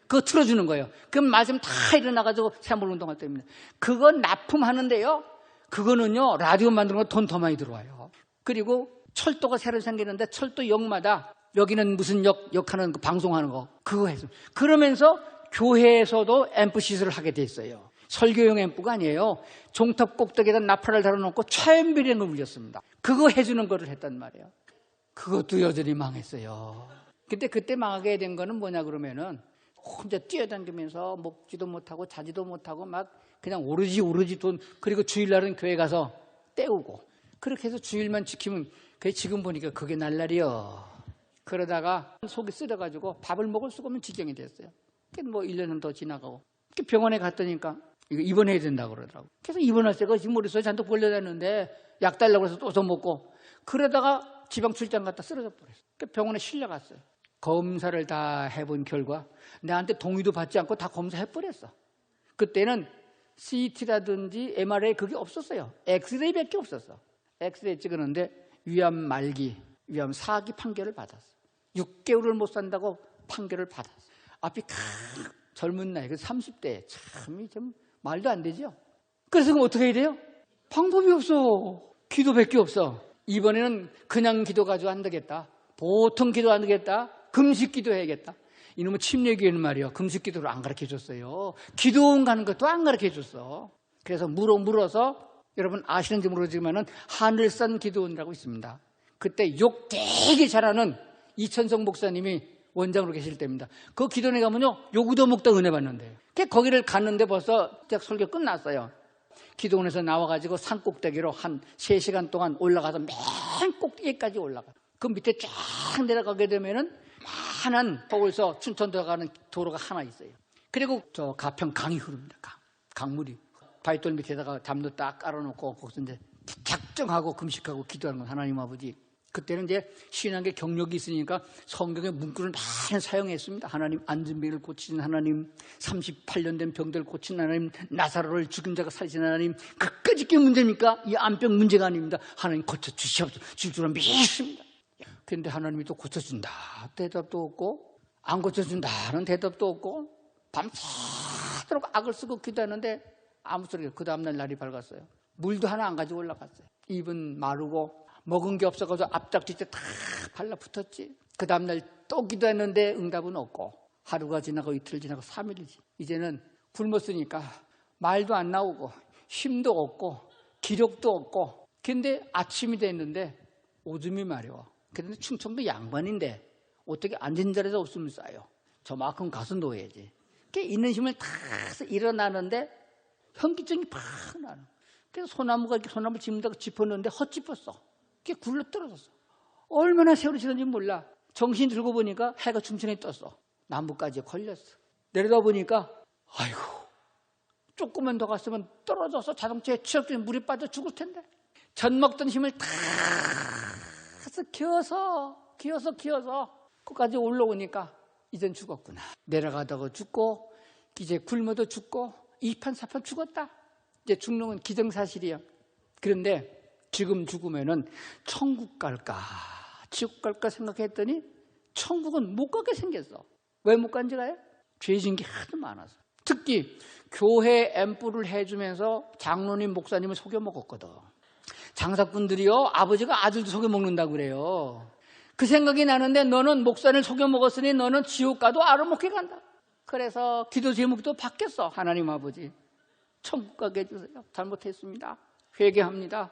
그거 틀어주는 거예요. 그럼 마침 다 일어나가지고 새마을 운동할 때입니다. 그거 납품하는데요. 그거는요, 라디오 만드는 거 돈 더 많이 들어와요. 그리고 철도가 새로 생기는데 철도역마다 여기는 무슨 역하는 거, 방송하는 거, 그거 했어요. 그러면서 교회에서도 앰프 시술을 하게 됐어요. 설교용 앰프가 아니에요. 종탑 꼭대기에다 나팔을 달아놓고 차연비령을 울렸습니다. 그거 해주는 거를 했단 말이에요. 그것도 여전히 망했어요. 근데 그때 망하게 된 거는 뭐냐 그러면은 혼자 뛰어다니면서 먹지도 못하고 자지도 못하고 막 그냥 오르지 돈, 그리고 주일날은 교회 가서 때우고 그렇게 해서 주일만 지키면 그게 지금 보니까 그게 날라리요. 그러다가 속이 쓰려가지고 밥을 먹을 수가 없는 지경이 됐어요. 뭐 1년은 더 지나가고 병원에 갔더니까 이거 입원해야 된다고 그러더라고. 그래서 입원할 때가 지금 머릿속에 잔뜩 벌려졌는데 약 달라고 해서 또 더 먹고 그러다가 지방 출장 갔다 쓰러져 버렸어요. 병원에 실려갔어요. 검사를 다 해본 결과 나한테 동의도 받지 않고 다 검사해버렸어. 그때는 CT라든지 MRI 그게 없었어요. 엑스레이밖에 없었어. 엑스레이 찍었는데 위암 말기, 위암 4기 판결을 받았어. 6개월을 못 산다고 판결을 받았어. 앞이 젊은 나이, 30대. 참 말도 안 되죠. 그래서 그럼 어떻게 해야 돼요? 방법이 없어. 기도밖에 없어. 이번에는 그냥 기도 가지고 안 되겠다. 보통 기도 안 되겠다. 금식 기도해야겠다. 이놈의 침례교회는 말이요, 금식기도를 안 가르쳐줬어요. 기도원 가는 것도 안 가르쳐줬어. 그래서 물어서 여러분 아시는지 모르지만은 하늘산 기도원이라고 있습니다. 그때 욕 되게 잘하는 이천성 목사님이 원장으로 계실 때입니다. 그 기도원에 가면요, 욕 얻어먹다 은혜 받는데요. 거기를 갔는데 벌써 설교 끝났어요. 기도원에서 나와가지고 산 꼭대기로 한 3시간 동안 올라가서 맨 꼭대기까지 올라가. 그 밑에 쫙 내려가게 되면은 많은 서울서 춘천도 가는 도로가 하나 있어요. 그리고 저 가평 강이 흐릅니다. 강물이. 바위돌 밑에다가 담도 딱 깔아놓고 거기서 이제 작정하고 금식하고 기도하는 건 하나님 아버지. 그때는 이제 신앙의 경력이 있으니까 성경의 문구를 많이 사용했습니다. 하나님 안진뱅이를 고치신 하나님, 38년 된 병들 고친 하나님, 나사로를 죽인 자가 살리신 하나님. 그까짓 게 문제입니까? 이 암병 문제가 아닙니다. 하나님 고쳐주시옵소서. 줄 줄은 믿습니다. 그런데 하나님이 또 고쳐준다 대답도 없고, 안 고쳐준다는 대답도 없고, 밤새도록 악을 쓰고 기도하는데 아무 소리가. 그 다음날 날이 밝았어요. 물도 하나 안 가지고 올라갔어요. 입은 마르고 먹은 게 없어가지고 앞짝뒤째 다 발라붙었지. 그 다음날 또 기도했는데 응답은 없고, 하루가 지나고 이틀 지나고 3일이지. 이제는 굶었으니까 말도 안 나오고 힘도 없고 기력도 없고. 근데 아침이 됐는데 오줌이 마려워. 그런데 충청도 양반인데 어떻게 앉은 자리에서 없으면 싸요. 저만큼 가서 놓아야지. 있는 힘을 다 일어나는데 현기증이 팍 나는. 그래서 소나무 짚는다고 짚었는데 헛짚었어. 그게 굴러 떨어졌어. 얼마나 세월이 지났는지 몰라. 정신 들고 보니까 해가 중천에 떴어. 나무까지 걸렸어. 내려다 보니까 아이고, 조금만 더 갔으면 떨어져서 자동차에 치역된 물이 빠져 죽을 텐데. 전 먹던 힘을 다 기어서 끝까지 올라오니까 이젠 죽었구나. 내려가다가 죽고 이제 굶어도 죽고 이판사판 죽었다. 이제 죽는 건 기정사실이야. 그런데 지금 죽으면은 천국 갈까 지옥 갈까 생각했더니 천국은 못 가게 생겼어. 왜 못 간지 가요? 죄진 게 하도 많아서. 특히 교회 앰프를 해주면서 장로님 목사님을 속여먹었거든. 장사꾼들이요, 아버지가 아들도 속여먹는다고 그래요. 그 생각이 나는데 너는 목사를 속여먹었으니 너는 지옥 가도 알아먹게 간다. 그래서 기도 제목도 바뀌었어. 하나님 아버지, 천국 가게 해주세요. 잘못했습니다. 회개합니다.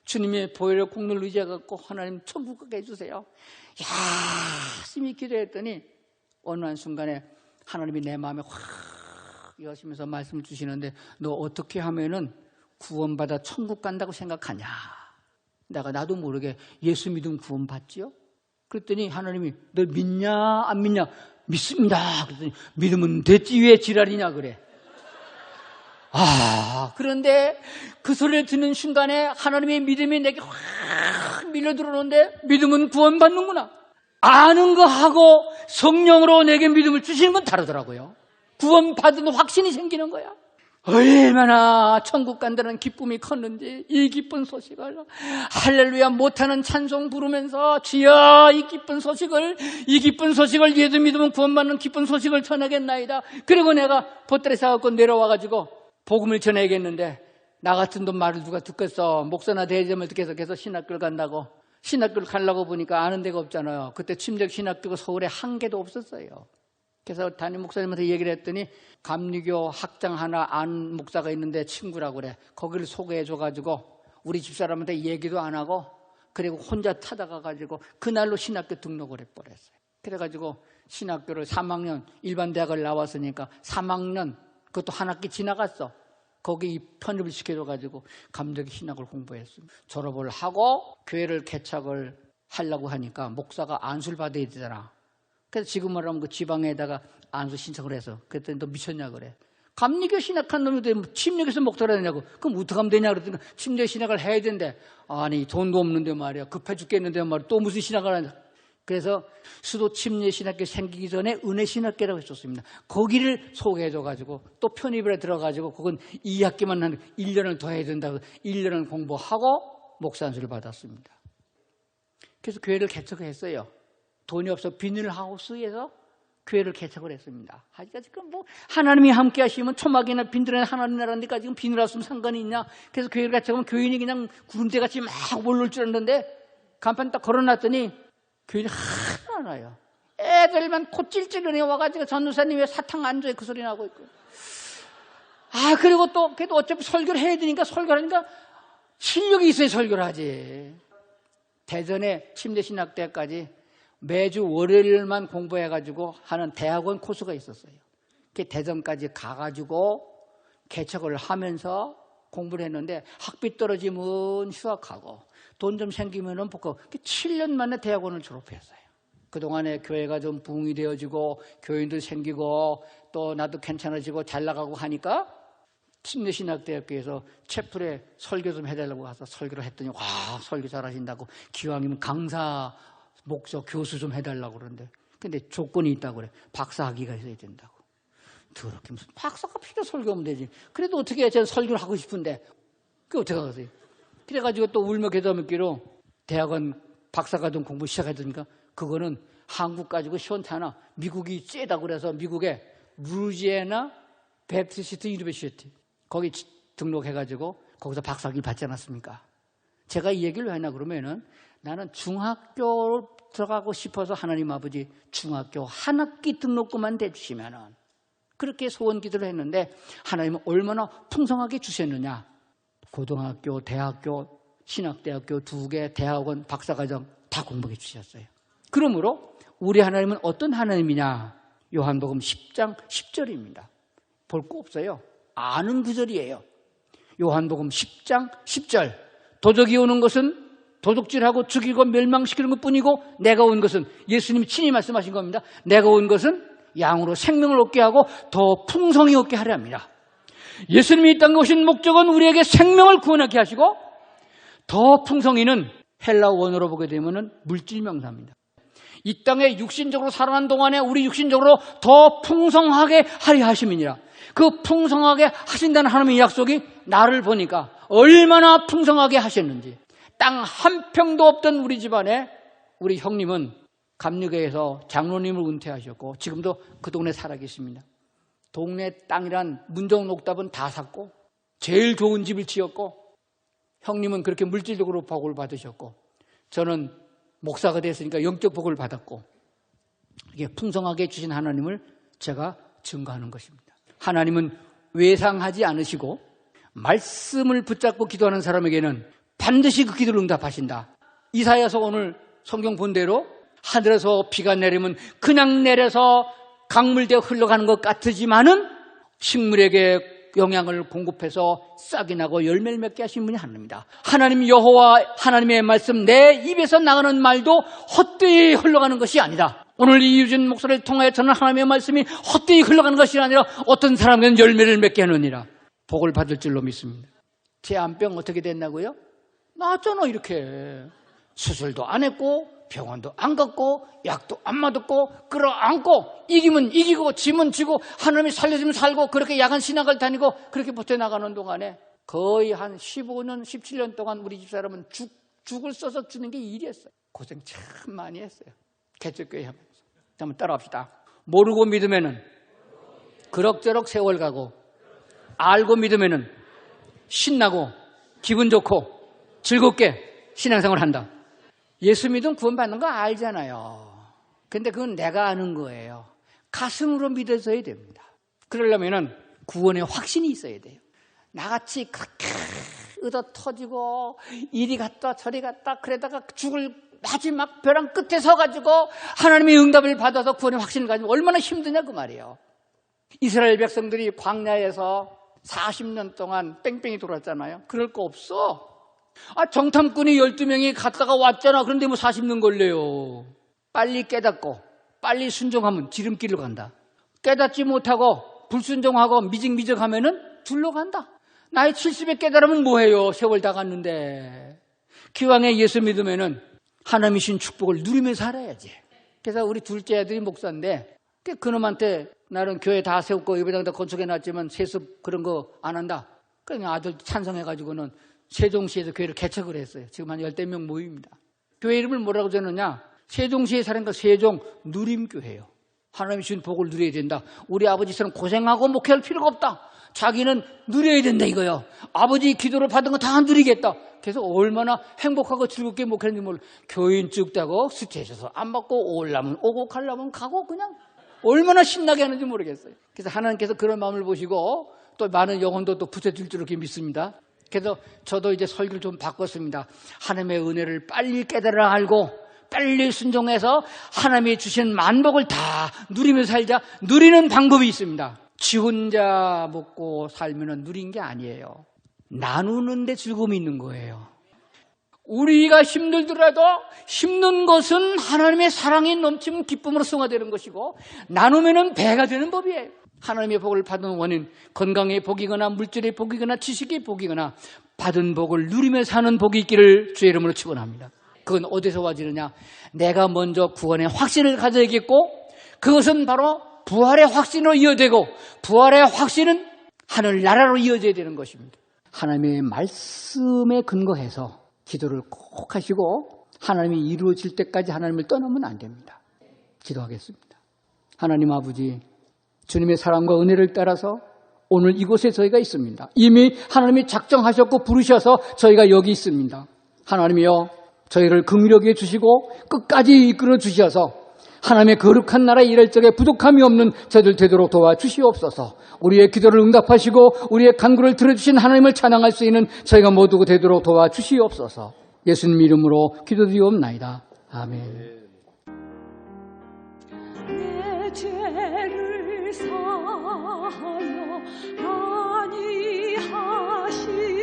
주님의 보혈의 공로를 의지해갖고 하나님 천국 가게 해주세요. 열심히 기도했더니 어느 한순간에 하나님이 내 마음에 확 여시면서 말씀을 주시는데, 너 어떻게 하면은 구원받아 천국 간다고 생각하냐. 나도 모르게 예수 믿으면 구원받지요? 그랬더니 하나님이 너 믿냐 안 믿냐? 믿습니다. 그랬더니 믿으면 됐지 왜 지랄이냐 그래. 그런데 그 소리를 듣는 순간에 하나님의 믿음이 내게 확 밀려 들어오는데, 믿음은 구원받는구나. 아는 거 하고 성령으로 내게 믿음을 주시는 건 다르더라고요. 구원받은 확신이 생기는 거야. 얼마나 천국 간다는 기쁨이 컸는지 이 기쁜 소식을 할렐루야 못하는 찬송 부르면서 주여 이 기쁜 소식을 예수 믿으면 구원받는 기쁜 소식을 전하겠나이다. 그리고 내가 보따리 사갖고 내려와가지고 복음을 전해야겠는데, 나 같은 돈 말을 누가 듣겠어. 목사나 대점을 듣겠어. 그래서 신학교를 간다고. 신학교를 가려고 보니까 아는 데가 없잖아요. 그때 침례 신학교가 서울에 한 개도 없었어요. 그래서 담임 목사님한테 얘기를 했더니 감리교 학장 하나 안 목사가 있는데 친구라고 그래. 거기를 소개해줘가지고 우리 집사람한테 얘기도 안 하고 그리고 혼자 타다가가지고 그날로 신학교 등록을 해버렸어요. 그래가지고 신학교를 3학년 일반 대학을 나왔으니까 3학년 그것도 한 학기 지나갔어. 거기 편입을 시켜줘가지고 감독이 신학을 공부했습니다. 졸업을 하고 교회를 개척을 하려고 하니까 목사가 안수를 받아야 되잖아. 그래서 지금 말하면 그 지방에다가 안수 신청을 해서 그랬더니 너 미쳤냐 그래. 감리교 신학한 놈이 침례교에서 목사를 하냐고. 그럼 어떻게 하면 되냐 그랬더니 침례 신학을 해야 된대. 아니 돈도 없는데 말이야. 급해 죽겠는데 말이야. 또 무슨 신학을 하냐. 그래서 수도 침례 신학교 생기기 전에 은혜 신학교라고 했었습니다. 거기를 소개해줘가지고 또 편입을 해 들어가지고 그건 2학기만 한 1년을 더 해야 된다고 1년을 공부하고 목사 안수를 받았습니다. 그래서 교회를 개척을 했어요. 돈이 없어 비닐하우스에서 교회를 개척을 했습니다. 하지만 지금 뭐 하나님이 함께 하시면 초막이나 빈들에 하나님 나라니까 지금 비닐하우스는 상관이 있냐. 그래서 교회를 개척하면 교인이 그냥 구름대같이 막 올라올 줄 알았는데 간판 딱 걸어놨더니 교인이 하나 안 와요. 애들만 코 찔찔하네 와가지고 전도사님 왜 사탕 안 줘요? 그 소리 나고 있고. 그리고 또 그래도 어차피 설교를 해야 되니까 설교를 하니까 실력이 있어야 설교를 하지. 대전에 침례신학대까지 매주 월요일만 공부해가지고 하는 대학원 코스가 있었어요. 대전까지 가가지고 개척을 하면서 공부를 했는데 학비 떨어지면 휴학하고 돈 좀 생기면은 복고 7년 만에 대학원을 졸업했어요. 그동안에 교회가 좀 부흥이 되어지고 교인도 생기고 또 나도 괜찮아지고 잘 나가고 하니까 침례신학대학교에서 채플에 설교 좀 해달라고 가서 설교를 했더니 와 설교 잘하신다고 기왕이면 강사 목적 교수 좀 해달라고 그러는데 근데 조건이 있다고 그래. 박사학위가 있어야 된다고. 더럽게 무슨 박사가 필요 설교하면 되지. 그래도 어떻게 해? 저는 설교를 하고 싶은데 그게 어떻게 하겠어요? 그래가지고 또 울며 겨자 먹기로 대학원 박사과정 공부 시작했으니까 그거는 한국 가지고 시원찮아. 미국이 쎄다고 그래서 미국에 루지애나 베프티스트 유니버시티 거기 등록해가지고 거기서 박사학위 받지 않았습니까? 제가 이 얘기를 왜 하냐 그러면은 나는 중학교를 들어가고 싶어서 하나님 아버지 중학교 한 학기 등록금만 대주시면은 그렇게 소원 기도를 했는데 하나님은 얼마나 풍성하게 주셨느냐. 고등학교, 대학교, 신학대학교 2개, 대학원, 박사과정 다 공부해 주셨어요. 그러므로 우리 하나님은 어떤 하나님이냐. 요한복음 10장 10절입니다. 볼 거 없어요. 아는 구절이에요. 요한복음 10장 10절. 도적이 오는 것은 도둑질하고 죽이고 멸망시키는 것뿐이고 내가 온 것은 예수님이 친히 말씀하신 겁니다. 내가 온 것은 양으로 생명을 얻게 하고 더 풍성히 얻게 하려 합니다. 예수님이 이 땅에 오신 목적은 우리에게 생명을 구원하게 하시고 더 풍성히는 헬라어 원어로 보게 되면 물질 명사입니다. 이 땅에 육신적으로 살아난 동안에 우리 육신적으로 더 풍성하게 하려 하심이니라. 그 풍성하게 하신다는 하나님의 약속이 나를 보니까 얼마나 풍성하게 하셨는지. 땅 한 평도 없던 우리 집안에 우리 형님은 감리교에서 장로님을 은퇴하셨고 지금도 그 동네 살아계십니다. 동네 땅이란 문정녹답은 다 샀고 제일 좋은 집을 지었고 형님은 그렇게 물질적으로 복을 받으셨고 저는 목사가 됐으니까 영적 복을 받았고 이게 풍성하게 주신 하나님을 제가 증거하는 것입니다. 하나님은 외상하지 않으시고 말씀을 붙잡고 기도하는 사람에게는 반드시 그 기도를 응답하신다. 이사야서 오늘 성경 본 대로 하늘에서 비가 내리면 그냥 내려서 강물되어 흘러가는 것 같으지만은 식물에게 영양을 공급해서 싹이 나고 열매를 맺게 하신 분이 하나님입니다. 하나님 여호와 하나님의 말씀 내 입에서 나가는 말도 헛되이 흘러가는 것이 아니다. 오늘 이유진 목사를 통하여 저는 하나님의 말씀이 헛되이 흘러가는 것이 아니라 어떤 사람에게는 열매를 맺게 하느니라. 복을 받을 줄로 믿습니다. 제 암병 어떻게 됐나고요? 나았잖아 이렇게. 수술도 안 했고 병원도 안 갔고 약도 안 맞았고 끌어안고 이기면 이기고 지면 지고 하나님이 살려주면 살고 그렇게 야간 신학을 다니고 그렇게 버텨나가는 동안에 거의 한 15년 17년 동안 우리 집사람은 죽을 써서 주는 게 일이었어요. 고생 참 많이 했어요. 개척교회 하면서. 한번 따라합시다. 모르고 믿으면은 그럭저럭 세월 가고 알고 믿으면은 신나고 기분 좋고 즐겁게 신앙생활을 한다. 예수 믿으면 구원받는 거 알잖아요. 근데 그건 내가 아는 거예요. 가슴으로 믿어서야 됩니다. 그러려면 구원의 확신이 있어야 돼요. 나같이 그렇게 얻어 터지고 이리 갔다 저리 갔다 그러다가 죽을 마지막 벼랑 끝에 서가지고 하나님의 응답을 받아서 구원의 확신을 가지면 얼마나 힘드냐 그 말이에요. 이스라엘 백성들이 광야에서 40년 동안 뺑뺑이 돌았잖아요. 그럴 거 없어. 정탐꾼이 12명이 갔다가 왔잖아. 그런데 뭐 40년 걸려요. 빨리 깨닫고 빨리 순종하면 지름길로 간다. 깨닫지 못하고 불순종하고 미적미적하면은 둘로 간다. 나이 70에 깨달으면 뭐해요. 세월 다 갔는데. 기왕에 예수 믿으면은 하나님이신 축복을 누리며 살아야지. 그래서 우리 둘째 아들이 목사인데 그놈한테 나는 교회 다 세웠고 예배당 다 건축해놨지만 세습 그런 거 안 한다. 그냥 아들 찬성해가지고는 세종시에서 교회를 개척을 했어요. 지금 한 10명 모입니다. 교회 이름을 뭐라고 적느냐? 세종시에 사는 거 세종 누림교회예요. 하나님이 주신 복을 누려야 된다. 우리 아버지처럼 고생하고 목회할 필요가 없다. 자기는 누려야 된다 이거요. 아버지 기도를 받은 거 다 누리겠다. 그래서 얼마나 행복하고 즐겁게 목회했는지 몰라. 교인 죽다고 스트레스에서 안 받고 오려면 오고 가려면 가고 그냥 얼마나 신나게 하는지 모르겠어요. 그래서 하나님께서 그런 마음을 보시고 또 많은 영혼도 또 붙여줄 줄 이렇게 믿습니다. 그래서 저도 이제 설교를 좀 바꿨습니다. 하나님의 은혜를 빨리 깨달아 알고 빨리 순종해서 하나님이 주신 만복을 다 누리며 살자. 누리는 방법이 있습니다. 지 혼자 먹고 살면 누린 게 아니에요. 나누는 데 즐거움이 있는 거예요. 우리가 힘들더라도 힘든 것은 하나님의 사랑이 넘치면 기쁨으로 승화되는 것이고 나누면 배가 되는 법이에요. 하나님의 복을 받은 원인, 건강의 복이거나 물질의 복이거나 지식의 복이거나 받은 복을 누리며 사는 복이 있기를 주의 이름으로 축원합니다. 그건 어디서 와지느냐? 내가 먼저 구원의 확신을 가져야겠고 그것은 바로 부활의 확신으로 이어되고 부활의 확신은 하늘나라로 이어져야 되는 것입니다. 하나님의 말씀에 근거해서 기도를 꼭 하시고 하나님이 이루어질 때까지 하나님을 떠나면 안 됩니다. 기도하겠습니다. 하나님 아버지, 주님의 사랑과 은혜를 따라서 오늘 이곳에 저희가 있습니다. 이미 하나님이 작정하셨고 부르셔서 저희가 여기 있습니다. 하나님이여, 저희를 긍휼하게 주시고 끝까지 이끌어 주셔서 하나님의 거룩한 나라에 이를 적에 부족함이 없는 저희들 되도록 도와주시옵소서. 우리의 기도를 응답하시고 우리의 간구를 들어주신 하나님을 찬양할 수 있는 저희가 모두 되도록 도와주시옵소서. 예수님 이름으로 기도드리옵나이다. 아멘. 내 죄를 사하여 아니하시